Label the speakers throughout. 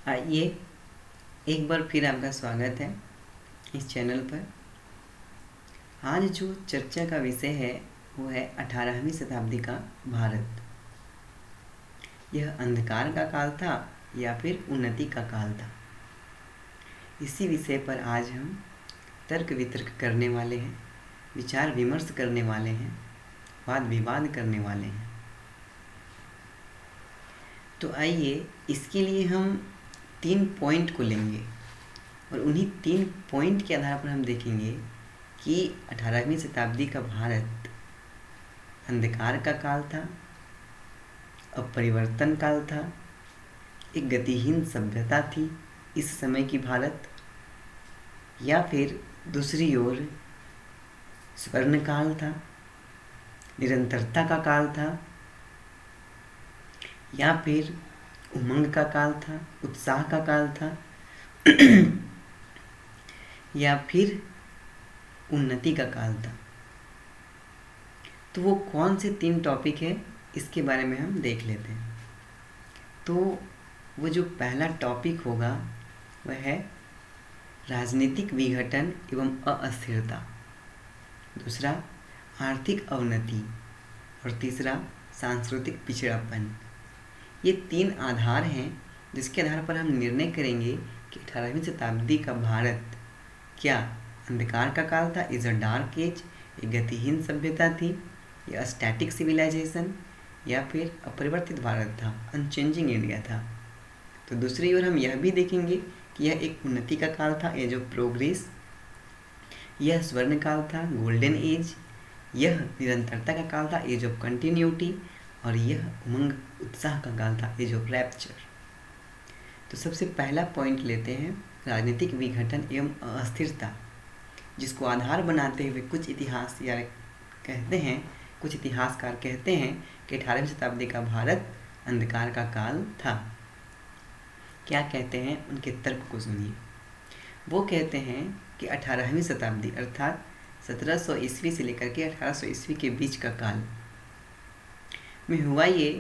Speaker 1: आइए, एक बार फिर आपका स्वागत है इस चैनल पर। आज जो चर्चा का विषय है वो है 18वीं शताब्दी का भारत। यह अंधकार का काल था या फिर उन्नति का काल था। इसी विषय पर आज हम तर्क वितर्क करने वाले हैं, विचार विमर्श करने वाले हैं, वाद विवाद करने वाले हैं। तो आइए, इसके लिए हम 3 पॉइंट को लेंगे और उन्हीं 3 पॉइंट के आधार पर हम देखेंगे कि 18वीं शताब्दी का भारत अंधकार का काल था, अपरिवर्तन काल था, एक गतिहीन सभ्यता थी इस समय की भारत, या फिर दूसरी ओर स्वर्ण काल था, निरंतरता का काल था, या फिर उमंग का काल था, उत्साह का काल था या फिर उन्नति का काल था। तो वो कौन से 3 टॉपिक है इसके बारे में हम देख लेते हैं। तो वो जो पहला टॉपिक होगा वह है राजनीतिक विघटन एवं अस्थिरता, दूसरा आर्थिक अवनति और तीसरा सांस्कृतिक पिछड़ापन। ये 3 आधार हैं जिसके आधार पर हम निर्णय करेंगे कि 18वीं शताब्दी का भारत क्या अंधकार का काल था, इज अ डार्क एज, एक गतिहीन सभ्यता थी, या स्टैटिक सिविलाइजेशन, या फिर अपरिवर्तित भारत था, अनचेंजिंग इंडिया था। तो दूसरी ओर हम यह भी देखेंगे कि यह एक उन्नति का काल था, एज ऑफ प्रोग्रेस, यह स्वर्ण काल था, गोल्डन एज, यह निरंतरता का काल था, एज ऑफ कंटिन्यूटी, और यह उमंग उत्साह का काल था, एज ऑफ रैप्चर। तो सबसे पहला पॉइंट लेते हैं राजनीतिक विघटन एवं अस्थिरता, जिसको आधार बनाते हुए कुछ इतिहासकार कहते हैं कि 18वीं शताब्दी का भारत अंधकार का काल था। क्या कहते हैं, उनके तर्क को सुनिए। वो कहते हैं कि 18वीं शताब्दी अर्थात 1700 ईस्वी से लेकर के 1800 ईस्वी के बीच का काल में हुआ ये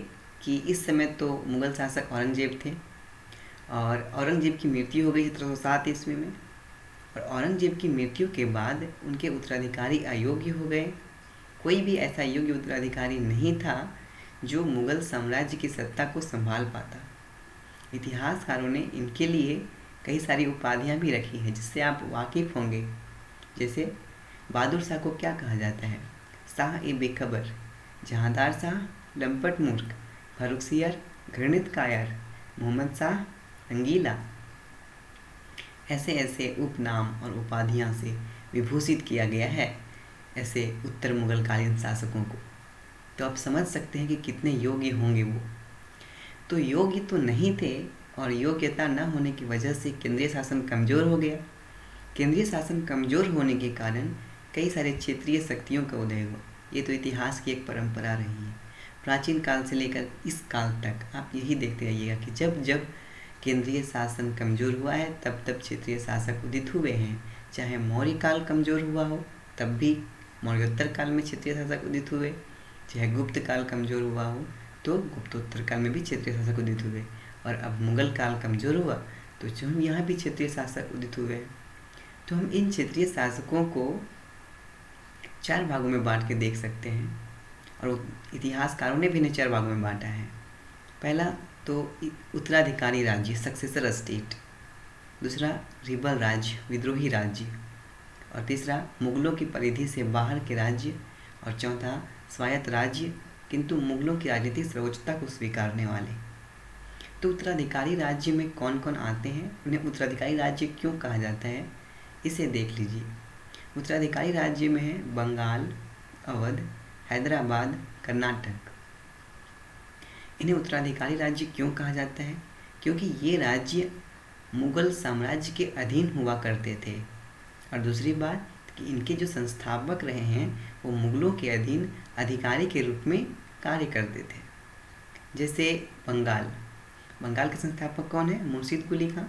Speaker 1: कि इस समय तो मुग़ल शासक औरंगजेब थे और औरंगजेब की मृत्यु हो गई 1707 ईस्वी में, और औरंगजेब की मृत्यु के बाद उनके उत्तराधिकारी अयोग्य हो गए। कोई भी ऐसा योग्य उत्तराधिकारी नहीं था जो मुग़ल साम्राज्य की सत्ता को संभाल पाता। इतिहासकारों ने इनके लिए कई सारी उपाधियां भी रखी हैं जिससे आप वाकिफ़ होंगे। जैसे बहादुर शाह को क्या कहा जाता है, शाह ए बेखबर, जहांदार शाह लंपट मूर्ख, फर्रुखसियर घृणित कायर, मोहम्मद शाह रंगीला। ऐसे ऐसे उपनाम और उपाधियां से विभूषित किया गया है ऐसे उत्तर मुगलकालीन शासकों को। तो आप समझ सकते हैं कि कितने योग्य होंगे वो। तो योग्य तो नहीं थे और योग्यता न होने की वजह से केंद्रीय शासन कमज़ोर हो गया। केंद्रीय शासन कमज़ोर होने के कारण कई सारे क्षेत्रीय शक्तियों का उदय हुआ। ये तो इतिहास की एक परंपरा रही है। प्राचीन काल से लेकर इस काल तक आप यही देखते रहिएगा कि जब जब केंद्रीय शासन कमज़ोर हुआ है तब तब क्षेत्रीय शासक उदित हुए हैं। चाहे मौर्य काल कमज़ोर हुआ हो तब भी मौर्योत्तर काल में क्षेत्रीय शासक उदित हुए, चाहे गुप्त काल कमज़ोर हुआ हो तो गुप्तोत्तर काल में भी क्षेत्रीय शासक उदित हुए, और अब मुग़ल काल कमज़ोर हुआ तो जो यहाँ भी क्षेत्रीय शासक उदित हुए। तो हम इन क्षेत्रीय शासकों को 4 भागों में बांट के देख सकते हैं और इतिहासकारों ने भी इन्हें 4 भागों में बांटा है। पहला तो उत्तराधिकारी राज्य, सक्सेसर स्टेट, दूसरा रिबल राज्य, विद्रोही राज्य, और तीसरा मुग़लों की परिधि से बाहर के राज्य, और चौथा स्वायत्त राज्य किंतु मुग़लों की राजनीतिक सर्वोच्चता को स्वीकारने वाले। तो उत्तराधिकारी राज्य में कौन कौन आते हैं, उन्हें उत्तराधिकारी राज्य क्यों कहा जाता है, इसे देख लीजिए। उत्तराधिकारी राज्य में है बंगाल, अवध, हैदराबाद, कर्नाटक। इन्हें उत्तराधिकारी राज्य क्यों कहा जाता है, क्योंकि ये राज्य मुग़ल साम्राज्य के अधीन हुआ करते थे, और दूसरी बात कि इनके जो संस्थापक रहे हैं वो मुग़लों के अधीन अधिकारी के रूप में कार्य करते थे। जैसे बंगाल के संस्थापक कौन है, मुर्शिद कुली खां।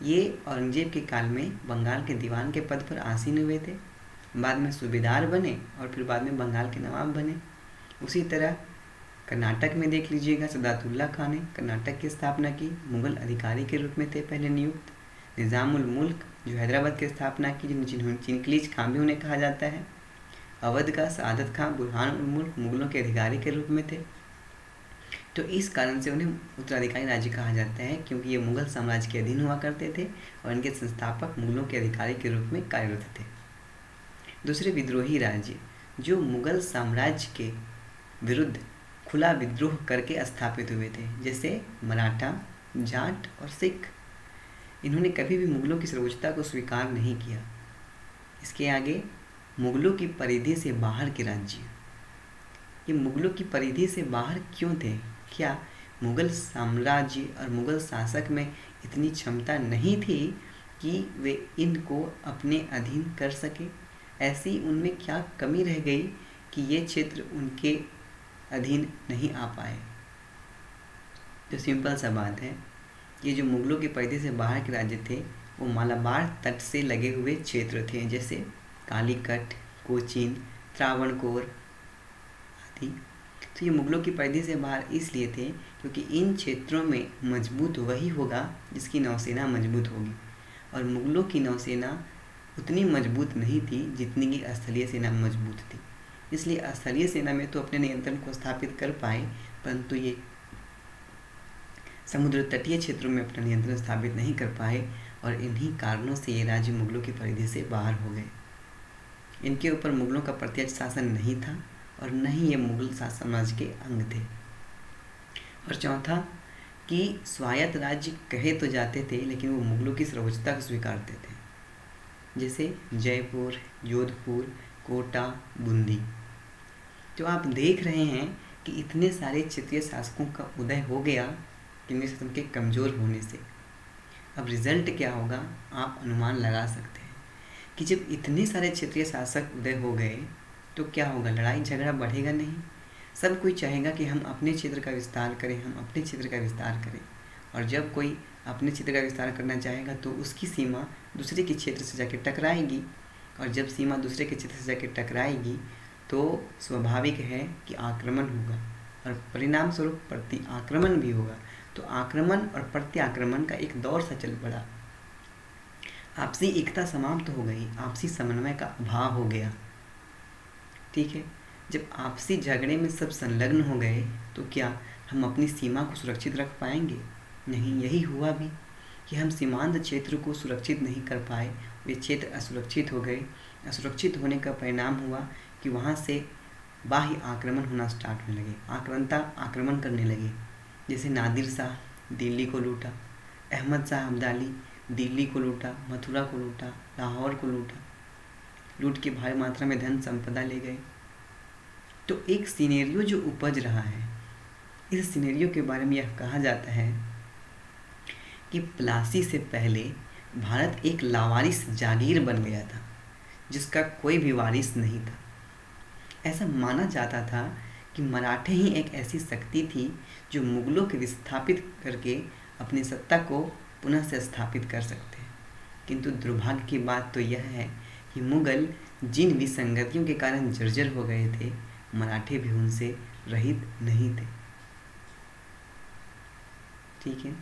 Speaker 1: ये औरंगजेब के काल में बंगाल के दीवान के पद पर आसीन हुए थे, बाद में सूबेदार बने और फिर बाद में बंगाल के नवाब बने। उसी तरह कर्नाटक में देख लीजिएगा, सदातुल्ला खान ने कर्नाटक की स्थापना की, मुगल अधिकारी के रूप में थे पहले नियुक्त। निज़ामुल मुल्क जो हैदराबाद की स्थापना की, जिनकलीज खां भी उन्हें कहा जाता है। अवध का सआदत खां बुरहान उल मुल्क मुगलों के अधिकारी के रूप में थे। तो इस कारण से उन्हें उत्तराधिकारी राज्य कहा जाता है, क्योंकि ये मुगल साम्राज्य के अधीन हुआ करते थे और इनके संस्थापक मुगलों के अधिकारी के रूप में कार्यरत थे। दूसरे विद्रोही राज्य जो मुगल साम्राज्य के विरुद्ध खुला विद्रोह करके स्थापित हुए थे, जैसे मराठा, जाट और सिख। इन्होंने कभी भी मुगलों की सर्वोच्चता को स्वीकार नहीं किया। इसके आगे मुगलों की परिधि से बाहर के राज्य। ये मुगलों की परिधि से बाहर क्यों थे? क्या मुगल साम्राज्य और मुगल शासक में इतनी क्षमता नहीं थी कि वे इनको अपने अधीन कर सके? ऐसी उनमें क्या कमी रह गई कि ये क्षेत्र उनके अधीन नहीं आ पाए? तो सिंपल सा बात है, ये जो मुगलों की परिधि से बाहर के राज्य थे वो मालाबार तट से लगे हुए क्षेत्र थे, जैसे कालीकट, कोचीन, त्रावणकोर आदि। तो ये मुगलों की परिधि से बाहर इसलिए थे क्योंकि इन क्षेत्रों में मजबूत वही होगा जिसकी नौसेना मजबूत होगी, और मुगलों की नौसेना उतनी मजबूत नहीं थी जितनी की स्थलीय सेना मजबूत थी। इसलिए स्थलीय सेना में तो अपने नियंत्रण को स्थापित कर पाए, परंतु ये समुद्र तटीय क्षेत्रों में अपना नियंत्रण स्थापित नहीं कर पाए, और इन्हीं कारणों से ये राज्य मुगलों की परिधि से बाहर हो गए। इनके ऊपर मुगलों का प्रत्यक्ष शासन नहीं था और न ही ये मुगल साम्राज्य के अंग थे। और चौथा कि स्वायत्त राज्य कहे तो जाते थे लेकिन वो मुगलों की सर्वोच्चता को स्वीकारते थे, जैसे जयपुर, जोधपुर, कोटा, बूंदी। तो आप देख रहे हैं कि इतने सारे क्षेत्रीय शासकों का उदय हो गया इनके शासन के कमज़ोर होने से। अब रिजल्ट क्या होगा आप अनुमान लगा सकते हैं कि जब इतने सारे क्षेत्रीय शासक उदय हो गए तो क्या होगा, लड़ाई झगड़ा बढ़ेगा नहीं। सब कोई चाहेगा कि हम अपने क्षेत्र का विस्तार करें, हम अपने क्षेत्र का विस्तार करें। और जब कोई अपने क्षेत्र का विस्तार करना चाहेगा तो उसकी सीमा दूसरे के क्षेत्र से जाके टकराएगी, और जब सीमा दूसरे के क्षेत्र से जाके टकराएगी तो स्वाभाविक है कि आक्रमण होगा, और परिणाम स्वरूप प्रति आक्रमण भी होगा। तो आक्रमण और प्रत्याक्रमण का एक दौर सा चल पड़ा। आपसी एकता समाप्त हो गई, आपसी समन्वय का अभाव हो गया। ठीक है, जब आपसी झगड़े में सब संलग्न हो गए तो क्या हम अपनी सीमा को सुरक्षित रख पाएंगे? नहीं, यही हुआ भी कि हम सीमांत क्षेत्र को सुरक्षित नहीं कर पाए, वे क्षेत्र असुरक्षित हो गए। असुरक्षित होने का परिणाम हुआ कि वहाँ से बाह्य आक्रमण होना स्टार्ट होने लगे, आक्रांता आक्रमण करने लगे। जैसे नादिर शाह दिल्ली को लूटा, अहमद शाह अब्दाली दिल्ली को लूटा, मथुरा को लूटा, लाहौर को लूटा, लूट के भारी मात्रा में धन संपदा ले गए। तो एक सिनेरियो जो उपज रहा है, इस सिनेरियो के बारे में यह कहा जाता है कि प्लासी से पहले भारत एक लावारिस जागीर बन गया था जिसका कोई भी वारिस नहीं था। ऐसा माना जाता था कि मराठे ही एक ऐसी शक्ति थी जो मुगलों के विस्थापित करके अपनी सत्ता को पुनः से स्थापित कर सकते हैं। किंतु दुर्भाग्य की बात तो यह है कि मुगल जिन विसंगतियों के कारण जर्जर हो गए थे, मराठे भी उनसे रहित नहीं थे। ठीक है,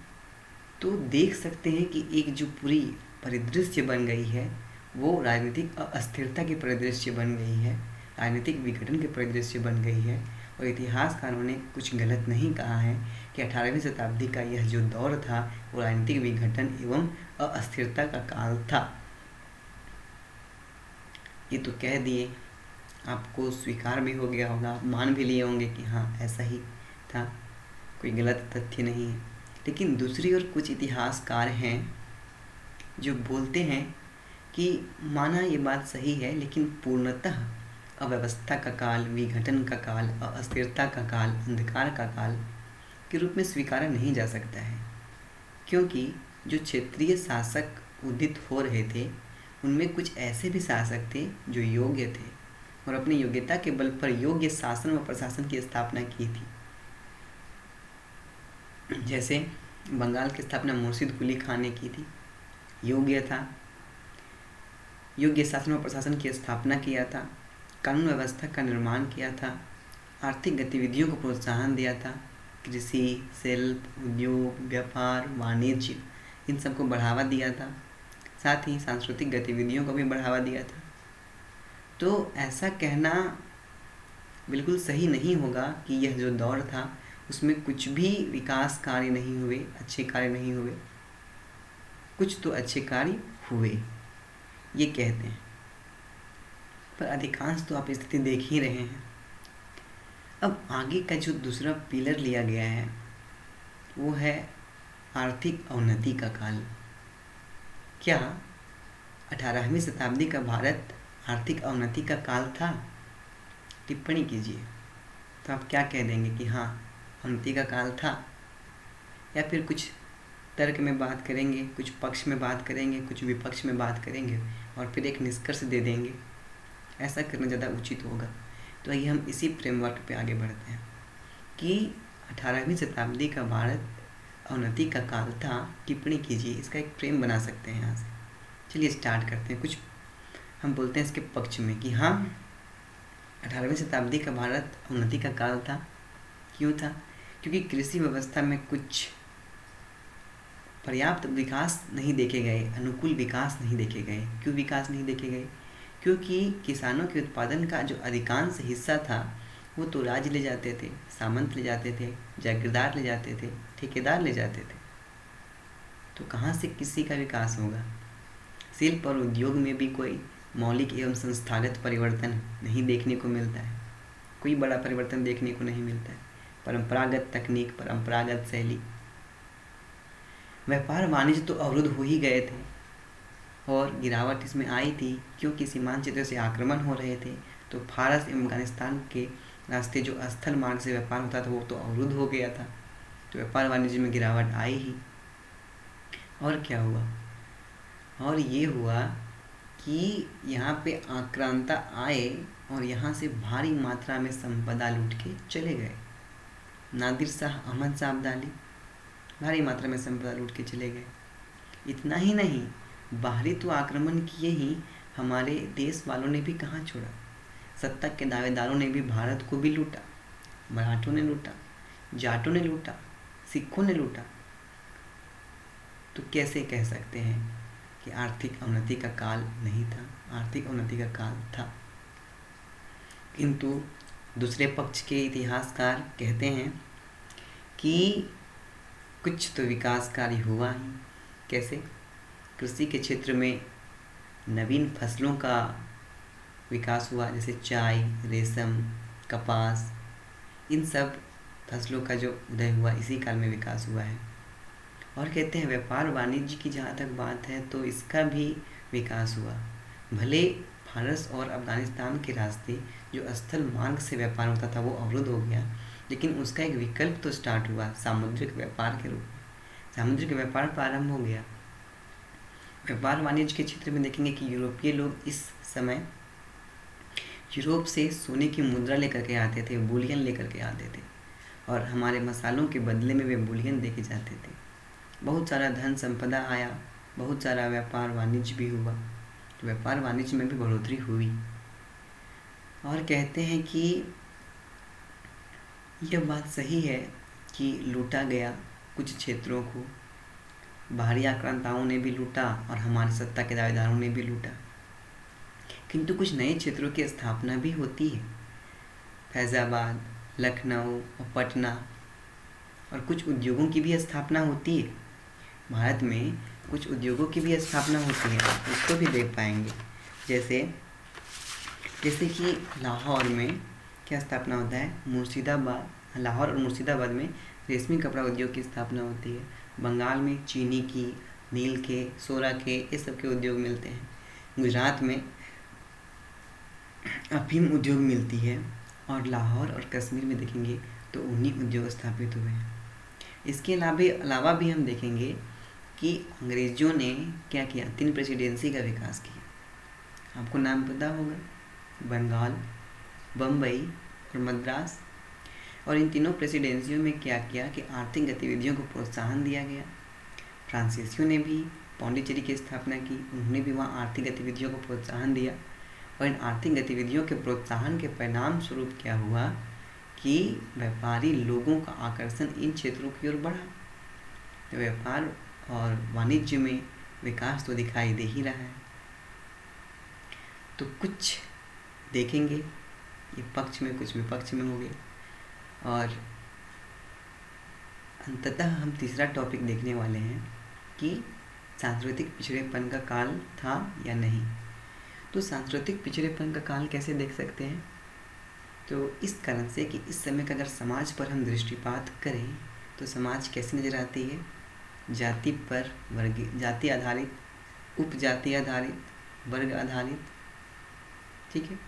Speaker 1: तो देख सकते हैं कि एक जो पूरी परिदृश्य बन गई है वो राजनीतिक अस्थिरता की परिदृश्य बन गई है, राजनीतिक विघटन की परिदृश्य बन गई है। और इतिहासकारों ने कुछ गलत नहीं कहा है कि 18वीं शताब्दी का यह जो दौर था वो राजनीतिक विघटन एवं अस्थिरता का काल था। ये तो कह दिए, आपको स्वीकार भी हो गया होगा, मान भी लिए होंगे कि हाँ ऐसा ही था, कोई गलत तथ्य नहीं है। लेकिन दूसरी ओर कुछ इतिहासकार हैं जो बोलते हैं कि माना ये बात सही है, लेकिन पूर्णतः अव्यवस्था का काल, विघटन का काल, अस्थिरता का काल, अंधकार का काल के रूप में स्वीकारा नहीं जा सकता है, क्योंकि जो क्षेत्रीय शासक उदित हो रहे थे उनमें कुछ ऐसे भी शासक थे जो योग्य थे और अपनी योग्यता के बल पर योग्य शासन व प्रशासन की स्थापना की थी। जैसे बंगाल की स्थापना मुर्शिद कुली खान ने की थी, योग्य था, योग्य शासन व प्रशासन की स्थापना किया था, कानून व्यवस्था का निर्माण किया था, आर्थिक गतिविधियों को प्रोत्साहन दिया था। कृषि, शिल्प, उद्योग, व्यापार, वाणिज्य, इन सबको बढ़ावा दिया था। साथ ही सांस्कृतिक गतिविधियों को भी बढ़ावा दिया था। तो ऐसा कहना बिल्कुल सही नहीं होगा कि यह जो दौर था उसमें कुछ भी विकास कार्य नहीं हुए, अच्छे कार्य नहीं हुए। कुछ तो अच्छे कार्य हुए, ये कहते हैं, पर अधिकांश तो आप स्थिति देख ही रहे हैं। अब आगे का जो दूसरा पिलर लिया गया है वो है आर्थिक अवनति का काल। क्या 18वीं शताब्दी का भारत आर्थिक अवनति का काल था? टिप्पणी कीजिए। तो आप क्या कह देंगे कि हाँ, अवनति का काल था, या फिर कुछ तर्क में बात करेंगे, कुछ पक्ष में बात करेंगे, कुछ विपक्ष में बात करेंगे और फिर एक निष्कर्ष दे देंगे? ऐसा करना ज़्यादा उचित होगा। तो आइए हम इसी फ्रेमवर्क पे आगे बढ़ते हैं कि 18वीं शताब्दी का भारत अवनति का काल था। टिप्पणी कीजिए, इसका एक फ्रेम बना सकते हैं यहाँ से। चलिए स्टार्ट करते हैं। कुछ हम बोलते हैं इसके पक्ष में कि हाँ, 18वीं शताब्दी का भारत अवनति का काल था। क्यों था? क्योंकि कृषि व्यवस्था में कुछ पर्याप्त विकास नहीं देखे गए, अनुकूल विकास नहीं देखे गए। क्यों विकास नहीं देखे गए? क्योंकि किसानों के उत्पादन का जो अधिकांश हिस्सा था वो तो राज्य ले जाते थे, सामंत ले जाते थे, जागीरदार ले जाते थे, ठेकेदार ले जाते थे। तो कहाँ से किसी का विकास होगा? शिल्प और उद्योग में भी कोई मौलिक एवं संस्थागत परिवर्तन नहीं देखने को मिलता है। कोई बड़ा परिवर्तन देखने को नहीं मिलता है। परंपरागत तकनीक, परंपरागत शैली, व्यापार वाणिज्य तो अवरुद्ध हो ही गए थे और गिरावट इसमें आई थी क्योंकि सीमांत क्षेत्र से आक्रमण हो रहे थे। तो फारस एवं अफगानिस्तान के रास्ते जो स्थल मार्ग से व्यापार होता था वो तो अवरुद्ध हो गया था। तो व्यापार वाणिज्य में गिरावट आई ही। और क्या हुआ? और ये हुआ कि यहाँ पे आक्रांता आए और यहाँ से भारी मात्रा में संपदा लूट के चले गए। नादिर शाह, अहमद शाह अब्दाली भारी मात्रा में संपदा लूट के चले गए। इतना ही नहीं, बाहरी तो आक्रमण किए ही, हमारे देश वालों ने भी कहाँ छोड़ा। सत्ता के दावेदारों ने भी भारत को भी लूटा। मराठों ने लूटा, जाटों ने लूटा, सिखों ने लूटा। तो कैसे कह सकते हैं कि आर्थिक अवनति का काल नहीं था? आर्थिक अवनति का काल था। किंतु दूसरे पक्ष के इतिहासकार कहते हैं कि कुछ तो विकास कार्य हुआ ही। कैसे? कृषि के क्षेत्र में नवीन फसलों का विकास हुआ, जैसे चाय, रेशम, कपास, इन सब फसलों का जो उदय हुआ इसी काल में विकास हुआ है। और कहते हैं व्यापार वाणिज्य की जहाँ तक बात है तो इसका भी विकास हुआ। भले फारस और अफगानिस्तान के रास्ते जो स्थल मार्ग से व्यापार होता था वो अवरुद्ध हो गया, लेकिन उसका एक विकल्प तो स्टार्ट हुआ सामुद्रिक व्यापार के रूप में। सामुद्रिक व्यापार प्रारंभ हो गया। व्यापार वाणिज्य के क्षेत्र में देखेंगे कि यूरोपीय लोग इस समय यूरोप से सोने की मुद्रा लेकर के आते थे, बुलियन लेकर के आते थे, और हमारे मसालों के बदले में वे बुलियन दे के जाते थे। बहुत सारा धन संपदा आया, बहुत सारा व्यापार वाणिज्य भी हुआ। तो व्यापार वाणिज्य में भी बढ़ोतरी हुई। और कहते हैं कि यह बात सही है कि लूटा गया कुछ क्षेत्रों को, बाहरी आक्रांताओं ने भी लूटा और हमारे सत्ता के दावेदारों ने भी लूटा, किंतु कुछ नए क्षेत्रों की स्थापना भी होती है। फैज़ाबाद, लखनऊ और पटना, और कुछ उद्योगों की भी स्थापना होती है। भारत में कुछ उद्योगों की भी स्थापना होती है, उसको भी देख पाएंगे। जैसे कि लाहौर में क्या स्थापना होता है? मुर्शिदाबाद, लाहौर और मुर्शिदाबाद में रेशमी कपड़ा उद्योग की स्थापना होती है। बंगाल में चीनी की, नील के, सोरा के, ये सब के उद्योग मिलते हैं। गुजरात में अफीम उद्योग मिलती है, और लाहौर और कश्मीर में देखेंगे तो उन्हीं उद्योग स्थापित हुए हैं। इसके अलावा भी हम देखेंगे कि अंग्रेज़ों ने क्या किया? 3 प्रेसिडेंसी का विकास किया। आपको नाम पता होगा, बंगाल, बम्बई और मद्रास। और इन तीनों प्रेसिडेंसियों में क्या किया कि आर्थिक गतिविधियों को प्रोत्साहन दिया गया। फ्रांसीसियों ने भी पौंडीचेरी की स्थापना की, उन्होंने भी वहाँ आर्थिक गतिविधियों को प्रोत्साहन दिया। और इन आर्थिक गतिविधियों के प्रोत्साहन के परिणाम स्वरूप क्या हुआ कि व्यापारी लोगों का आकर्षण इन क्षेत्रों की ओर बढ़ा। तो व्यापार और वाणिज्य में विकास तो दिखाई दे ही रहा है। तो कुछ देखेंगे, ये पक्ष में कुछ विपक्ष में हो गया, और अंततः हम तीसरा टॉपिक देखने वाले हैं कि सांस्कृतिक पिछड़ेपन का काल था या नहीं। तो सांस्कृतिक पिछड़ेपन का काल कैसे देख सकते हैं? तो इस कारण से कि इस समय का अगर समाज पर हम दृष्टिपात करें तो समाज कैसी नज़र आती है? जाति पर वर्ग, जाति आधारित, उपजाति आधारित, वर्ग आधारित, ठीक है,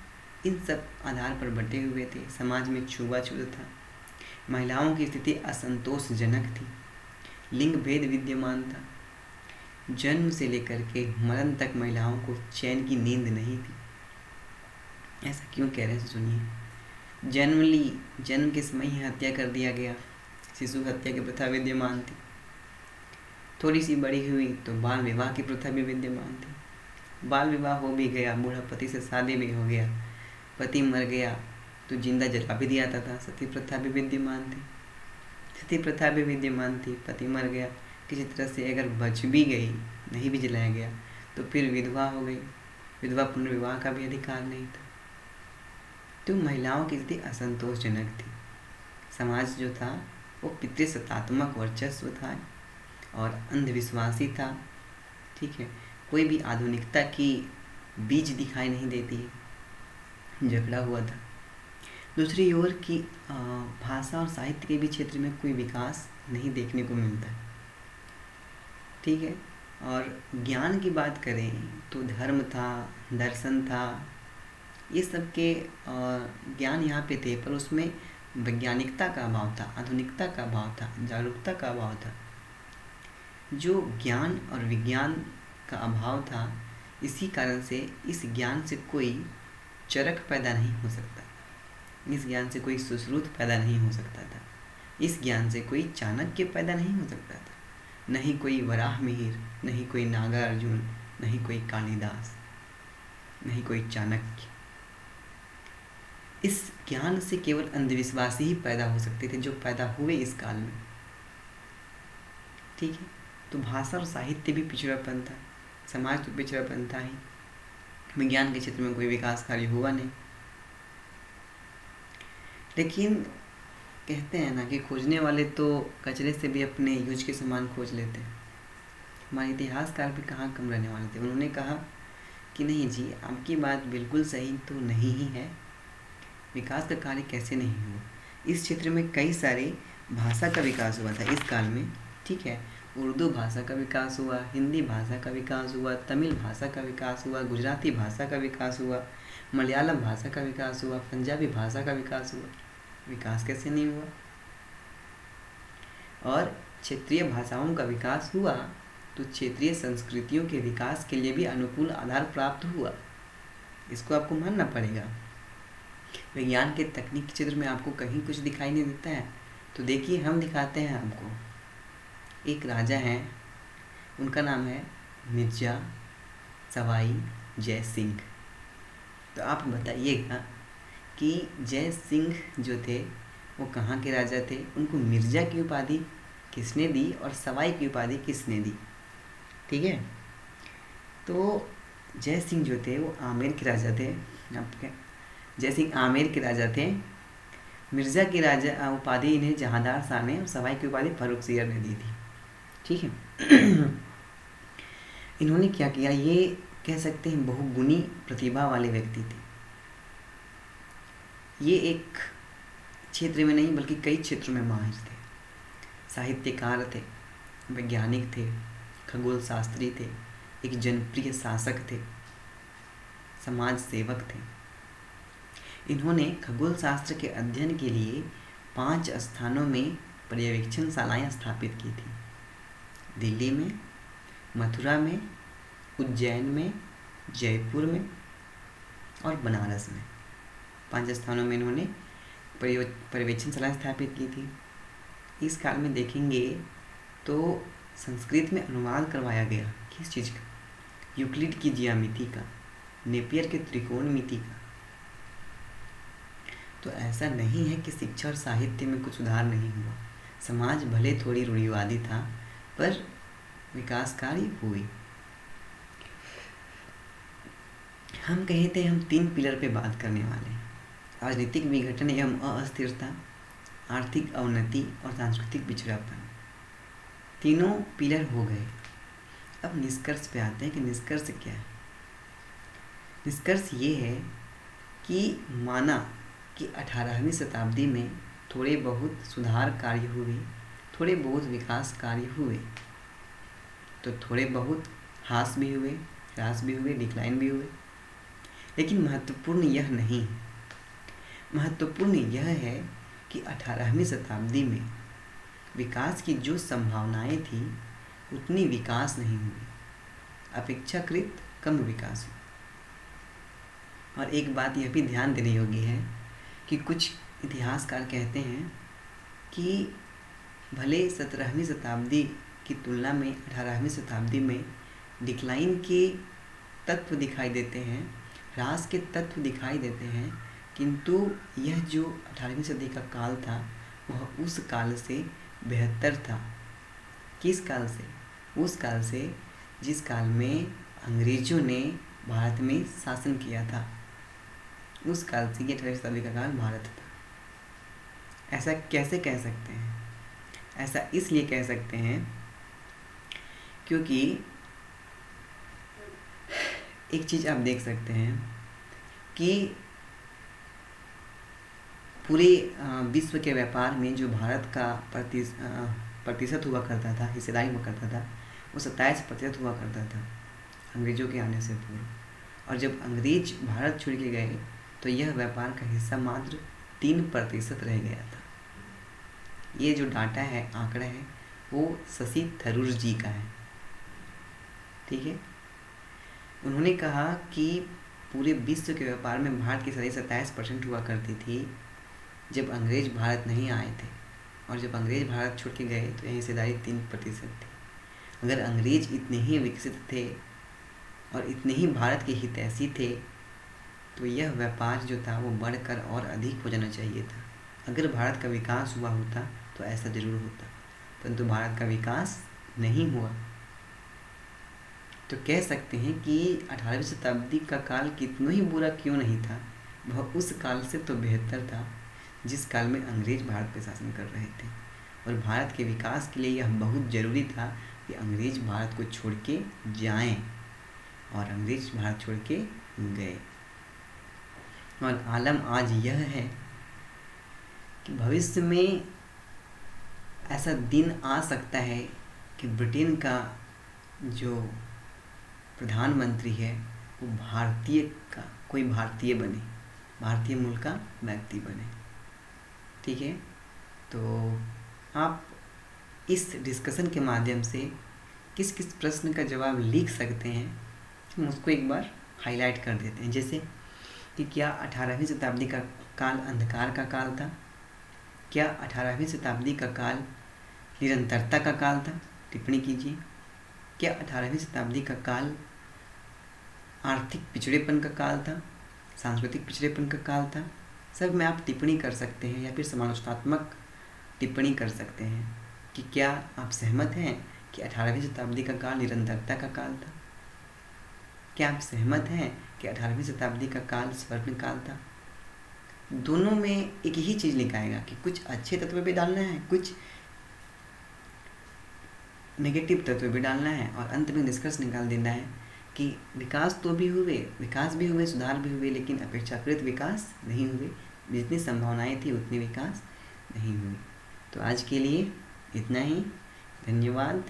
Speaker 1: इन सब आधार पर बटे हुए थे। समाज में छुआछूत था, महिलाओं की स्थिति असंतोषजनक थी, लिंग भेद विद्यमान था, जन्म से लेकर के मरण तक महिलाओं को चैन की नींद नहीं थी। ऐसा क्यों कह रहे हैं सुनिए। जन्म के समय ही हत्या कर दिया गया, शिशु हत्या की प्रथा विद्यमान थी। थोड़ी सी बड़ी हुई तो बाल विवाह की प्रथा भी विद्यमान थी। बाल विवाह हो भी गया, बूढ़ा पति से शादी भी हो गया, पति मर गया तो जिंदा जला भी दिया जाता था। सती प्रथा भी विद्यमान थी। पति मर गया, किसी तरह से अगर बच भी गई, नहीं भी जलाया गया, तो फिर विधवा हो गई। विधवा पुनर्विवाह का भी अधिकार नहीं था। तो महिलाओं की स्थिति असंतोषजनक थी। समाज जो था वो पितृसत्तात्मक वर्चस्व था और अंधविश्वासी था, ठीक है। कोई भी आधुनिकता की बीज दिखाई नहीं देती है, झगड़ा हुआ था। दूसरी ओर की भाषा और साहित्य के भी क्षेत्र में कोई विकास नहीं देखने को मिलता है, ठीक है। और ज्ञान की बात करें तो धर्म था, दर्शन था, ये सब के ज्ञान यहाँ पे थे, पर उसमें वैज्ञानिकता का अभाव था, आधुनिकता का अभाव था, जागरूकता का अभाव था। जो ज्ञान और विज्ञान का अभाव था, इसी कारण से इस ज्ञान से कोई चरक पैदा नहीं हो सकता, इस ज्ञान से कोई सुश्रुत पैदा नहीं हो सकता था, इस ज्ञान से कोई चाणक्य पैदा नहीं हो सकता था, नहीं कोई वराह मिहिर, नहीं कोई नागार्जुन, नहीं कोई कालिदास, नहीं कोई चाणक्य। इस ज्ञान से केवल अंधविश्वासी ही पैदा हो सकते थे, जो पैदा हुए इस काल में, ठीक है। तो भाषा और साहित्य भी पिछड़ापन था, समाज तो पिछड़ापन था ही, विज्ञान के क्षेत्र में कोई विकास कार्य हुआ नहीं। लेकिन कहते हैं ना कि खोजने वाले तो कचरे से भी अपने यूज के समान खोज लेते हैं। हमारे इतिहासकार भी कहाँ कम रहने वाले थे, उन्होंने कहा कि नहीं जी, आपकी बात बिल्कुल सही तो नहीं ही है, विकास का कार्य कैसे नहीं हुआ। इस क्षेत्र में कई सारे भाषा का विकास हुआ था इस काल में, ठीक है। उर्दू भाषा का विकास हुआ, हिंदी भाषा का विकास हुआ, तमिल भाषा का विकास हुआ, गुजराती भाषा का विकास हुआ, मलयालम भाषा का विकास हुआ, पंजाबी भाषा का विकास हुआ। विकास कैसे नहीं हुआ? और क्षेत्रीय भाषाओं का विकास हुआ तो क्षेत्रीय संस्कृतियों के विकास के लिए भी अनुकूल आधार प्राप्त हुआ, इसको आपको मानना पड़ेगा। विज्ञान के तकनीक क्षेत्र में आपको कहीं कुछ दिखाई नहीं देता है, तो देखिए हम दिखाते हैं आपको। एक राजा हैं, उनका नाम है मिर्जा सवाई जय सिंह। तो आप बताइएगा कि जय सिंह जो थे वो कहाँ के राजा थे, उनको मिर्जा की उपाधि किसने दी और सवाई की उपाधि किसने दी, ठीक है। तो जय सिंह जो थे वो आमेर के राजा थे। आपके जय सिंह आमेर के राजा थे। मिर्जा की राजा उपाधि इन्हें जहांदार शाह ने और सवाई की उपाधि फारूक सियर ने दी थी, ठीक है। इन्होंने क्या किया, ये कह सकते हैं बहुगुणी प्रतिभा वाले व्यक्ति थे। ये एक क्षेत्र में नहीं बल्कि कई क्षेत्रों में माहिर थे। साहित्यकार थे, वैज्ञानिक थे, खगोल शास्त्री थे, एक जनप्रिय शासक थे, समाज सेवक थे। इन्होंने खगोल शास्त्र के अध्ययन के लिए 5 स्थानों में पर्यवेक्षण शालाएँ स्थापित की थी। दिल्ली में, मथुरा में, उज्जैन में, जयपुर में और बनारस में। 5 स्थानों में इन्होंने पर्यवेक्षण शालाएँ स्थापित की थी। इस काल में देखेंगे तो संस्कृत में अनुवाद करवाया गया, किस चीज़ का? यूक्लिड की ज्यामिति का, नेपियर के त्रिकोणमिति का। तो ऐसा नहीं है कि शिक्षा और साहित्य में कुछ सुधार नहीं हुआ। समाज भले थोड़ी रूढ़िवादी था, पर विकास कार्य हुए। हम कहे थे हम 3 पिलर पे बात करने वाले हैं: राजनीतिक विघटन एवं अस्थिरता, आर्थिक अवनति और सांस्कृतिक पिछड़ापन। तीनों पिलर हो गए। अब निष्कर्ष पे आते हैं कि निष्कर्ष क्या है। निष्कर्ष ये है कि माना कि 18वीं शताब्दी में थोड़े बहुत सुधार कार्य हुए, थोड़े बहुत विकास कार्य हुए, तो थोड़े बहुत ह्रास भी हुए, ह्रास भी हुए, डिक्लाइन भी हुए। लेकिन महत्वपूर्ण यह नहीं है। महत्वपूर्ण यह है कि 18वीं शताब्दी में विकास की जो संभावनाएं थी उतनी विकास नहीं हुई, अपेक्षाकृत कम विकास हुआ। और एक बात यह भी ध्यान देने योग्य है कि कुछ इतिहासकार कहते हैं कि भले 17वीं शताब्दी की तुलना में 18वीं शताब्दी में डिक्लाइन के तत्व दिखाई देते हैं, ह्रास के तत्व दिखाई देते हैं, किंतु यह जो 18वीं सदी का काल था वह उस काल से बेहतर था। किस काल से? उस काल से जिस काल में अंग्रेजों ने भारत में शासन किया था, उस काल से ये 18वीं शताब्दी का काल भारत था। ऐसा कैसे कह सकते हैं? ऐसा इसलिए कह सकते हैं क्योंकि एक चीज़ आप देख सकते हैं कि पूरे विश्व के व्यापार में जो भारत का प्रतिशत हुआ करता था, हिस्सेदारी हुआ करता था, वो 27% हुआ करता था अंग्रेज़ों के आने से पूर्व। और जब अंग्रेज भारत छोड़ के गए तो यह व्यापार का हिस्सा मात्र 3% रह गया था। ये जो डाटा है, आंकड़ा है, वो शशि थरूर जी का है। ठीक है। उन्होंने कहा कि पूरे विश्व के व्यापार में भारत की हिस्सेदारी 27% हुआ करती थी जब अंग्रेज भारत नहीं आए थे, और जब अंग्रेज भारत छोड़ के गए तो यह हिस्सेदारी 3% थी। अगर अंग्रेज इतने ही विकसित थे और इतने ही भारत के हितैषी थे तो यह व्यापार जो था वो बढ़कर और अधिक हो जाना चाहिए था। अगर भारत का विकास हुआ होता तो ऐसा जरूर होता, परंतु भारत का विकास नहीं हुआ। तो कह सकते हैं कि 18वीं शताब्दी का काल कितना ही बुरा क्यों नहीं था, वह उस काल से तो बेहतर था जिस काल में अंग्रेज भारत पर शासन कर रहे थे। और भारत के विकास के लिए यह बहुत ज़रूरी था कि अंग्रेज भारत को छोड़ के जाएं, और अंग्रेज भारत छोड़ के गए। और आलम आज यह है कि भविष्य में ऐसा दिन आ सकता है कि ब्रिटेन का जो प्रधानमंत्री है वो भारतीय का कोई भारतीय बने, भारतीय मूल का व्यक्ति बने। ठीक है। तो आप इस डिस्कशन के माध्यम से किस किस प्रश्न का जवाब लिख सकते हैं, हम उसको एक बार हाईलाइट कर देते हैं। जैसे कि क्या 18वीं शताब्दी का काल अंधकार का काल था? क्या 18वीं शताब्दी का काल निरंतरता का काल था? टिप्पणी कीजिए। क्या 18वीं शताब्दी का काल आर्थिक पिछड़ेपन का काल था? सांस्कृतिक पिछड़ेपन का काल था? सब में आप टिप्पणी कर सकते हैं, या फिर समालोचनात्मक टिप्पणी कर सकते हैं कि क्या आप सहमत हैं कि 18वीं शताब्दी का काल निरंतरता का काल था? क्या आप सहमत हैं कि 18वीं शताब्दी का काल स्वर्ण काल था? दोनों में एक ही चीज़ लिखाएगा कि कुछ अच्छे तत्व भी डालना है, कुछ नेगेटिव तत्व भी डालना है, और अंत में निष्कर्ष निकाल देना है कि विकास तो भी हुए, विकास भी हुए, सुधार भी हुए, लेकिन अपेक्षाकृत विकास नहीं हुए। जितनी संभावनाएं थी उतनी विकास नहीं हुई। तो आज के लिए इतना ही। धन्यवाद।